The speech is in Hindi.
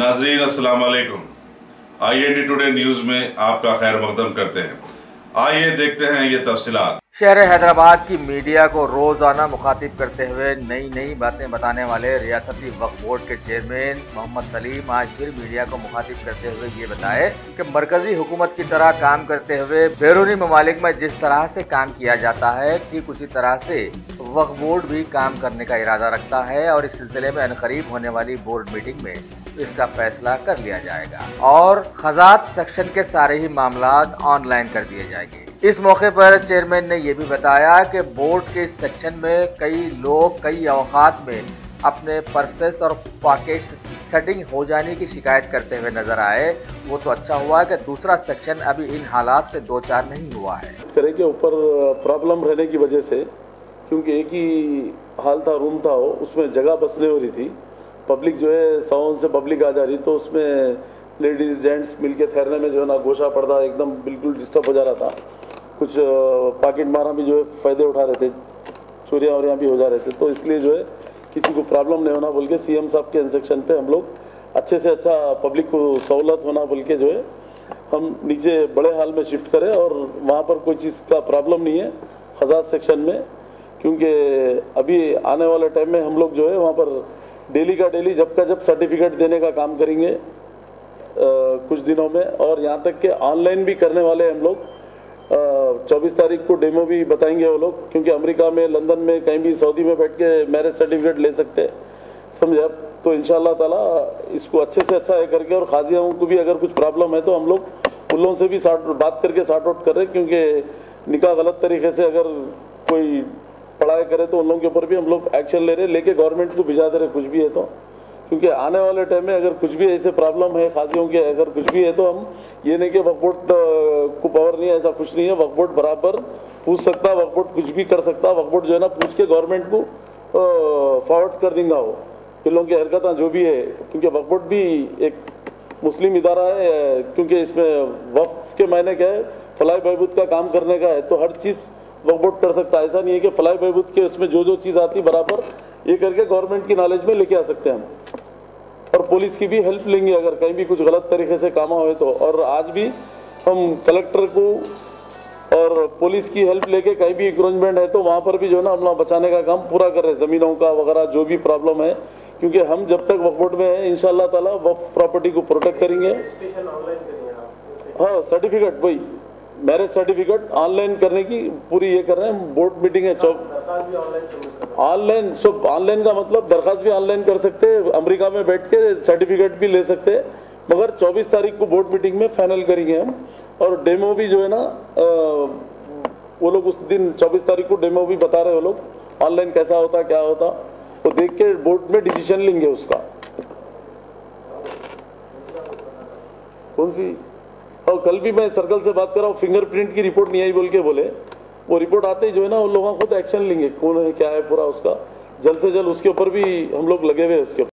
नाजरीन अस्सलाम वालेकुम। IND टुडे न्यूज में आपका खैर मकदम करते हैं। आइए देखते हैं ये तफसीलात। शहर हैदराबाद की मीडिया को रोजाना मुखातिब करते हुए नई नई बातें बताने वाले रियासती वक्फ बोर्ड के चेयरमैन मोहम्मद सलीम आज फिर मीडिया को मुखातिब करते हुए ये बताए कि मरकजी हुकूमत की तरह काम करते हुए बैरूनी ममालिक में जिस तरह से काम किया जाता है ठीक उसी तरह से वक्फ बोर्ड भी काम करने का इरादा रखता है और इस सिलसिले में अनकरीब होने वाली बोर्ड मीटिंग में इसका फैसला कर लिया जाएगा और खजात सेक्शन के सारे ही मामलात ऑनलाइन कर दिए जाएंगे। इस मौके पर चेयरमैन ने यह भी बताया कि बोर्ड के इस सेक्शन में कई लोग कई अवकात में अपने पर्सेस और पॉकेट्स सेटिंग हो जाने की शिकायत करते हुए नजर आए। वो तो अच्छा हुआ कि दूसरा सेक्शन अभी इन हालात से दो चार नहीं हुआ है। करे के ऊपर प्रॉब्लम रहने की वजह से, क्योंकि एक ही हाल था, रूम था, उसमें जगह बस नहीं हो रही थी। पब्लिक जो है साउंड से पब्लिक आ जा रही, तो उसमें लेडीज़ जेंट्स मिलके ठहरने में जो है ना गोशा पर्दा एकदम बिल्कुल डिस्टर्ब हो जा रहा था। कुछ पॉकेट मारा भी जो है फ़ायदे उठा रहे थे, चोरियाँ वोरियाँ भी हो जा रहे थे। तो इसलिए जो है किसी को प्रॉब्लम नहीं होना बोल के CM साहब के इंस्ट्रक्शन पे हम लोग अच्छे से अच्छा पब्लिक को सहूलत होना बोल के जो है हम नीचे बड़े हाल में शिफ्ट करें और वहाँ पर कोई चीज़ का प्रॉब्लम नहीं है खजात सेक्शन में। क्योंकि अभी आने वाले टाइम में हम लोग जो है वहाँ पर डेली का डेली जब का जब सर्टिफिकेट देने का काम करेंगे कुछ दिनों में, और यहाँ तक के ऑनलाइन भी करने वाले हम लोग। 24 तारीख को डेमो भी बताएंगे वो लोग, क्योंकि अमेरिका में, लंदन में, कहीं भी सऊदी में बैठ के मैरिज सर्टिफिकेट ले सकते हैं, समझे। तो इंशाल्लाह ताला इसको अच्छे से अच्छा है करके, और खाजियों को भी अगर कुछ प्रॉब्लम है तो हम लोग उन लोगों से भी बात करके सॉर्ट आउट कर रहे हैं। क्योंकि निकाह गलत तरीके से अगर कोई पढ़ाई करे तो उन लोगों के ऊपर भी हम लोग एक्शन ले रहे, लेके गवर्नमेंट को भिजा दे रहे कुछ भी है तो। क्योंकि आने वाले टाइम में अगर कुछ भी ऐसे प्रॉब्लम है खाजियों के, अगर कुछ भी है तो हम ये नहीं कि वक्फ बोर्ड को पावर नहीं है, ऐसा कुछ नहीं है। वक्फ बोर्ड बराबर पूछ सकता है, वक्फ बोर्ड कुछ भी कर सकता है। वक्फ बोर्ड जो है ना पूछ के गवर्नमेंट को फॉरवर्ड कर देंगे वो इन लोगों की हरकतें जो भी है। क्योंकि वक्फ बोर्ड भी एक मुस्लिम इदारा है, क्योंकि इसमें वक्फ के मायने क्या है, फलाह बहबूद का काम करने का है, तो हर चीज़ वक्फ बोर्ड कर सकता है। ऐसा नहीं है कि फलाह बहबूद के उसमें जो जो चीज़ आती बराबर ये करके गवर्नमेंट की नॉलेज में लेके आ सकते हैं हम। और पुलिस की भी हेल्प लेंगे अगर कहीं भी कुछ गलत तरीके से काम हुए तो। और आज भी हम कलेक्टर को और पुलिस की हेल्प लेके कहीं भी इंक्रोचमेंट है तो वहाँ पर भी जो है ना हम बचाने का काम पूरा कर रहे हैं, ज़मीनों का वगैरह जो भी प्रॉब्लम है। क्योंकि हम जब तक वक्फ बोर्ड में है इंशाल्लाह ताला वक्फ प्रॉपर्टी को प्रोटेक्ट करेंगे। हाँ, सर्टिफिकेट वही मैरिज सर्टिफिकेट ऑनलाइन करने की पूरी ये कर रहे हैं। बोर्ड मीटिंग है ऑनलाइन, सब ऑनलाइन का मतलब दरखास्त भी ऑनलाइन कर सकते हैं, अमेरिका में बैठ के सर्टिफिकेट भी ले सकते हैं। मगर 24 तारीख को बोर्ड मीटिंग में फाइनल करेंगे हम। और डेमो भी जो है ना वो लोग उस दिन 24 तारीख को डेमो भी बता रहे हैं वो लोग, ऑनलाइन कैसा होता क्या होता वो देख के बोर्ड में डिसीजन लेंगे उसका। कौन सी, और कल भी मैं सर्कल से बात कर रहा हूँ, फिंगरप्रिंट की रिपोर्ट नहीं आई बोल के बोले। वो रिपोर्ट आते ही जो है ना उन लोगों को तो एक्शन लेंगे, कौन है क्या है पूरा उसका, जल्द से जल्द उसके ऊपर भी हम लोग लगे हुए हैं उसके ऊपर।